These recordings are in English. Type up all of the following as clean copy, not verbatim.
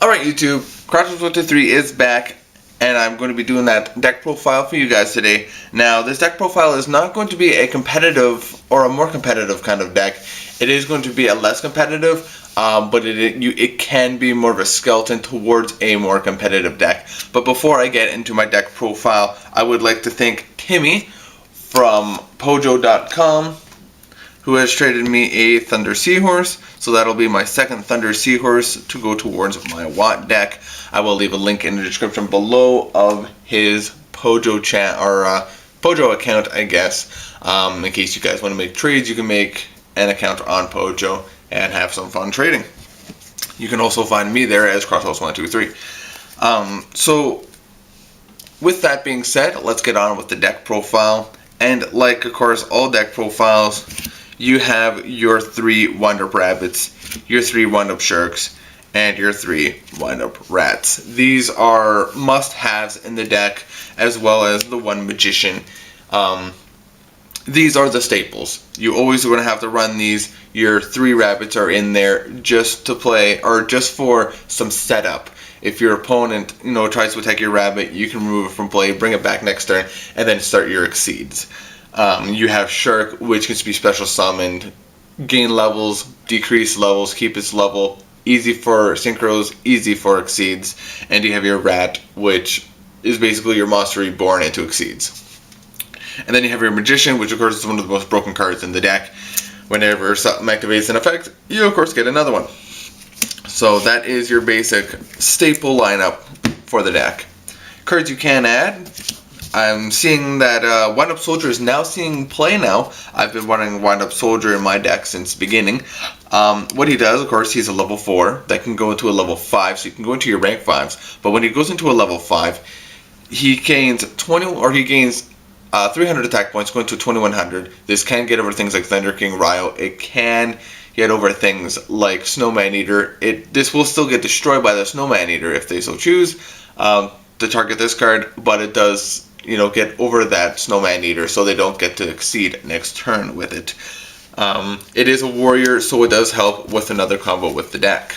Alright YouTube, Crossroads123 is back, and I'm going to be doing that deck profile for you guys today. Now, this deck profile is not going to be a competitive or a more competitive kind of deck. It is going to be a less competitive, but it can be more of a skeleton towards a more competitive deck. But before I get into my deck profile, I would like to thank Timii from pojo.com, who has traded me a Thunder Seahorse, so that'll be my second Thunder Seahorse to go towards my Watt deck. I will leave a link in the description below of his Pojo Pojo account, I guess. In case you guys want to make trades, you can make an account on Pojo and have some fun trading. You can also find me there as Crosshouse123. So, with that being said, let's get on with the deck profile. And like, of course, all deck profiles, you have your 3 wind-up rabbits, your 3 wind-up sharks, and your 3 wind-up rats. These are must-haves in the deck, as well as the 1 magician. These are the staples. You always are going to have to run these. Your 3 rabbits are in there just to play, or just for some setup. If your opponent, tries to attack your rabbit, you can remove it from play, bring it back next turn, and then start your exceeds. You have Shark, which can be special summoned, gain levels, decrease levels, keep its level, easy for synchros, easy for exceeds, and you have your Rat, which is basically your monster reborn into exceeds. And then you have your Magician, which of course is one of the most broken cards in the deck. Whenever something activates an effect, you of course get another one. So that is your basic staple lineup for the deck. Cards you can add. I'm seeing that Wind-Up Soldier is now seeing play now. I've been running Wind-Up Soldier in my deck since the beginning. What he does, of course, he's a level 4 that can go into a level 5, so you can go into your rank 5s. But when he goes into a level 5, he gains 300 attack points, going to 2100. This can get over things like Thunder King, Ryo. It can get over things like Snowman Eater. This will still get destroyed by the Snowman Eater if they so choose to target this card, but it does get over that Snowman Eater, so they don't get to exceed next turn with it. It is a warrior, so it does help with another combo with the deck.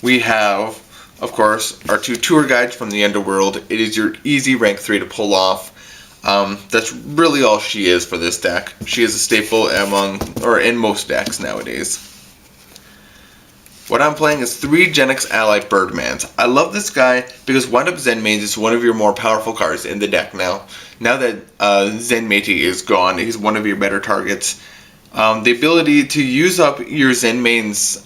We have, of course, our 2 tour guides from the Underworld. It is your easy rank 3 to pull off. That's really all she is for this deck. She is a staple in most decks nowadays. What I'm playing is 3 Genix Ally Birdmans. I love this guy because Wind-Up Zenmaines is one of your more powerful cards in the deck now. Now that Zenmaity is gone, he's one of your better targets. The ability to use up your Zenmaines,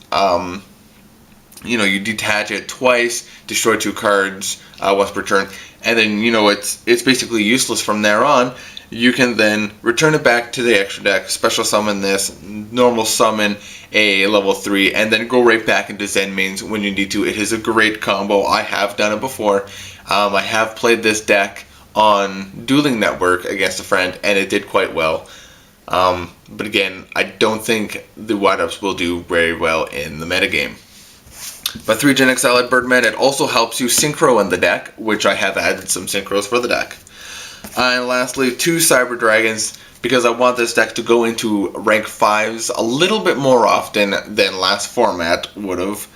you detach it twice, destroy 2 cards once per turn, and then it's basically useless from there on. You can then return it back to the extra deck, special summon this, normal summon a level 3, and then go right back into Zenmaines when you need to. It is a great combo. I have done it before. I have played this deck on Dueling Network against a friend, and it did quite well. But again, I don't think the Wind-Ups will do very well in the metagame. But 3 Genix Allied Birdman, it also helps you synchro in the deck, which I have added some synchros for the deck. And lastly, 2 Cyber Dragons, because I want this deck to go into rank 5s a little bit more often than last format would have.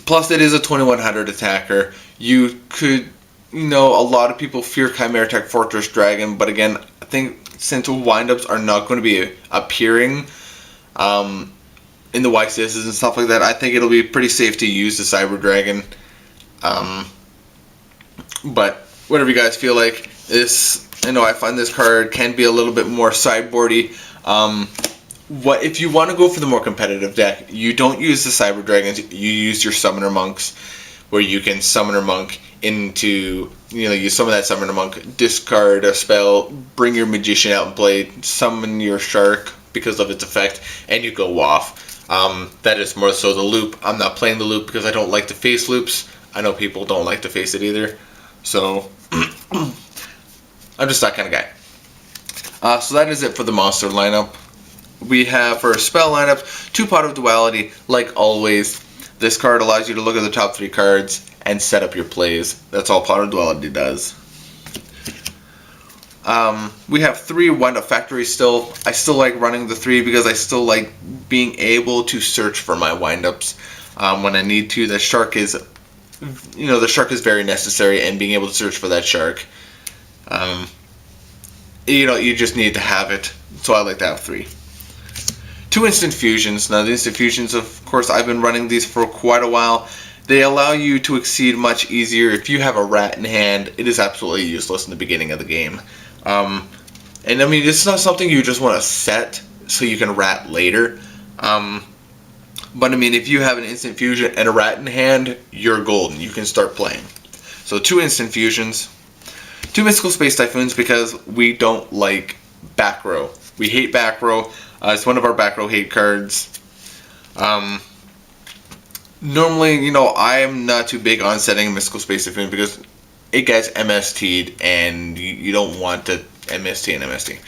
Plus, it is a 2100 attacker. You could, a lot of people fear Chimera Tech Fortress Dragon, but again, I think since wind-ups are not going to be appearing in the YCSs and stuff like that, I think it'll be pretty safe to use the Cyber Dragon. But whatever you guys feel like. I find this card can be a little bit more sideboardy. If you want to go for the more competitive deck, you don't use the Cyber Dragons, you use your Summoner Monks, where you can Summoner Monk into, you summon that Summoner Monk, discard a spell, bring your Magician out and play, summon your Shark because of its effect, and you go off. That is more so the loop. I'm not playing the loop because I don't like to face loops. I know people don't like to face it either. So, I'm just that kind of guy. So that is it for the monster lineup. We have, for a spell lineup, 2 Pot of Duality. Like always, this card allows you to look at the top 3 cards and set up your plays. That's all Pot of Duality does. We have 3 wind up factories still. I still like running the 3 because I still like being able to search for my windups when I need to. The shark is, the shark is very necessary, and being able to search for that shark, you just need to have it. So I like to have 3. 2 instant fusions. Now the instant fusions, of course, I've been running these for quite a while. They allow you to exceed much easier. If you have a rat in hand, it is absolutely useless in the beginning of the game. And I mean, it's not something you just want to set so you can rat later. But I mean, if you have an instant fusion and a rat in hand, you're golden. You can start playing. So 2 instant fusions. 2 mystical space typhoons because we don't like back row. We hate back row. It's one of our back row hate cards. Normally, I am not too big on setting Mystical Space Typhoon because it gets MST'd, and you don't want to MST and MST.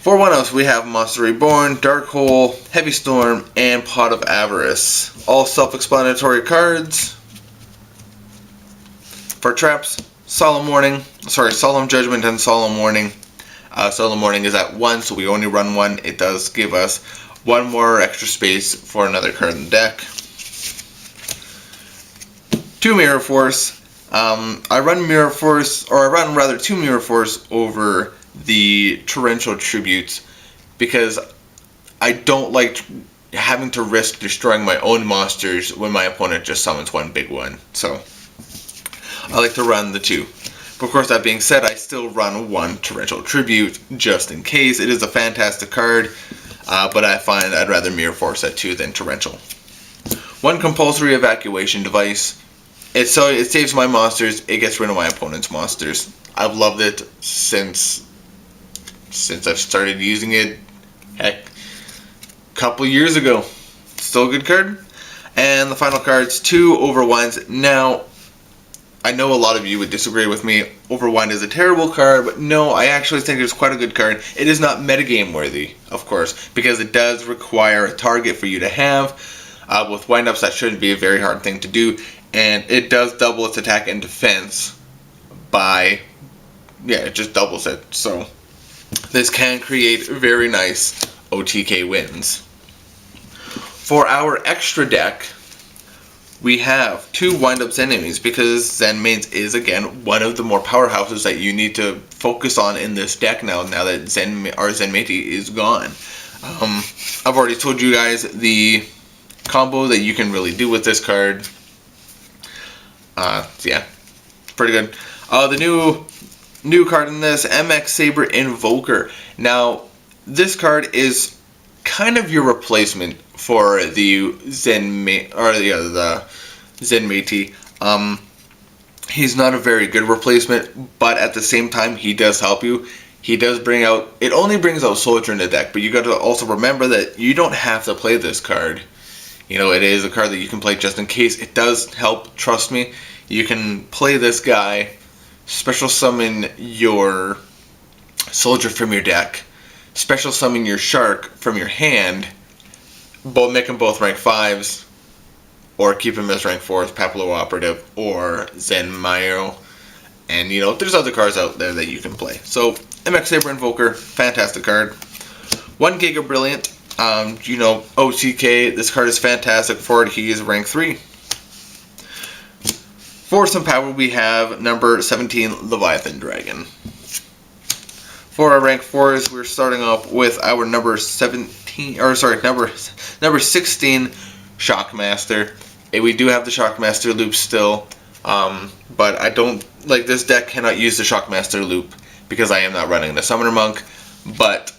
For 1-ups, we have Monster Reborn, Dark Hole, Heavy Storm, and Pot of Avarice. All self-explanatory cards. For traps, Solemn Judgment and Solemn Warning. Solemn Warning is at 1, so we only run 1. It does give us 1 more extra space for another card in the deck. 2 Mirror Force. I run 2 Mirror Force over the Torrential Tributes because I don't like having to risk destroying my own monsters when my opponent just summons 1 big one. So I like to run the 2. But of course, that being said, I still run 1 Torrential Tribute just in case. It is a fantastic card. But I find I'd rather Mirror Force at 2 than Torrential. 1 Compulsory Evacuation Device. It saves my monsters. It gets rid of my opponent's monsters. I've loved it since I've started using it. Heck, a couple years ago. Still a good card. And the final card's 2 Overwinds. Now, I know a lot of you would disagree with me. Overwind is a terrible card, but no, I actually think it's quite a good card. It is not metagame worthy, of course, because it does require a target for you to have. With windups, that shouldn't be a very hard thing to do, and it does double its attack and defense it just doubles it. So this can create very nice OTK wins. For our extra deck, we have 2 wind-up Zen-Mates because Zen-Mates is, again, one of the more powerhouses that you need to focus on in this deck now that Zen-Mate is gone. I've already told you guys the combo that you can really do with this card. Yeah, pretty good. The new card in this, MX Saber Invoker. Now, this card is kind of your replacement for the Zen-Mate, or the Zen-Mate. He's not a very good replacement, but at the same time, he does help you. He does it only brings out Soldier in the deck, but you got to also remember that you don't have to play this card. It is a card that you can play just in case. It does help, trust me. You can play this guy, special summon your Soldier from your deck, special summon your Shark from your hand, make them both rank 5s, or keep him as rank 4s, Papalo Operative, or Zen Mayo. And, there's other cards out there that you can play. So, MX Saber Invoker, fantastic card. 1 Giga Brilliant, OTK, this card is fantastic for it. He is rank 3. For some power, we have number 17, Leviathan Dragon. For our rank 4s, we're starting off with our number 16, Shockmaster. We do have the Shockmaster loop still, but I don't, this deck cannot use the Shockmaster loop because I am not running the Summoner Monk, but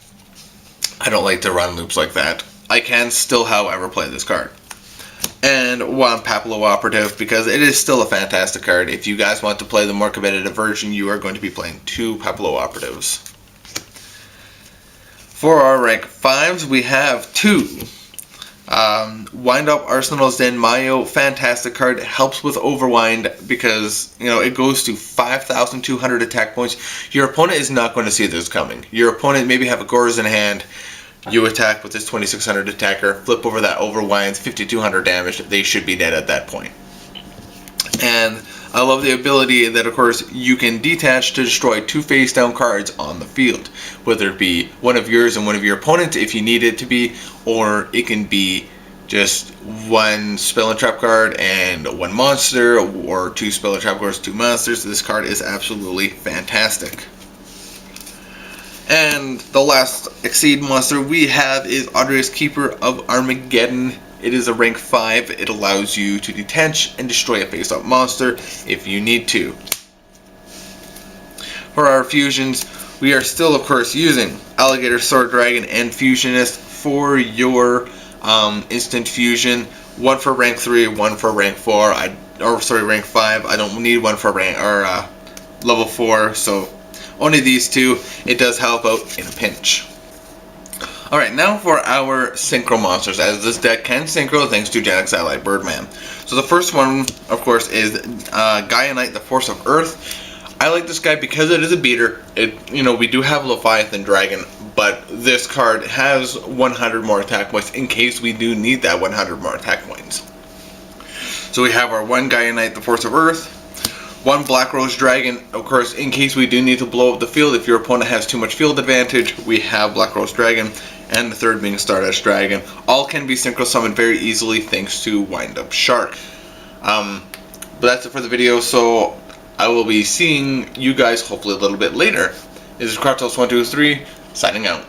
I don't like to run loops like that. I can still, however, play this card. And 1 Papalo Operative, because it is still a fantastic card. If you guys want to play the more competitive version, you are going to be playing 2 Papalo Operatives. For our rank 5s, we have 2 Wind Up Arsenal Zen Mayo, fantastic card. It helps with Overwind because, it goes to 5,200 attack points. Your opponent is not going to see this coming. Your opponent maybe have a Gores in hand. You attack with this 2,600 attacker, flip over that Overwinds, 5,200 damage. They should be dead at that point. And I love the ability that, of course, you can detach to destroy 2 face down cards on the field. Whether it be one of yours and one of your opponents if you need it to be, or it can be just 1 spell and trap card and 1 monster, or 2 spell and trap cards, 2 monsters. This card is absolutely fantastic. And the last Exceed monster we have is Audrey's Keeper of Armageddon. It is a rank 5. It allows you to detach and destroy a face-up monster if you need to. For our fusions, we are still, of course, using Alligator, Sword Dragon, and Fusionist for your instant fusion. 1 for rank 3, 1 for rank 4, rank 5. I don't need 1 for rank level 4, so only these 2. It does help out in a pinch. Alright, now for our synchro monsters, as this deck can synchro thanks to Janix Ally Birdman. So the first one, of course, is Gaia Knight, the Force of Earth. I like this guy because it is a beater. We do have Leviathan Dragon, but this card has 100 more attack points in case we do need that 100 more attack points. So we have our 1 Gaia Knight, the Force of Earth, 1 Black Rose Dragon, of course, in case we do need to blow up the field. If your opponent has too much field advantage, we have Black Rose Dragon, and the third being Stardust Dragon. All can be synchro summoned very easily thanks to Wind Up Shark. But that's it for the video, so I will be seeing you guys hopefully a little bit later. This is Kratos123, signing out.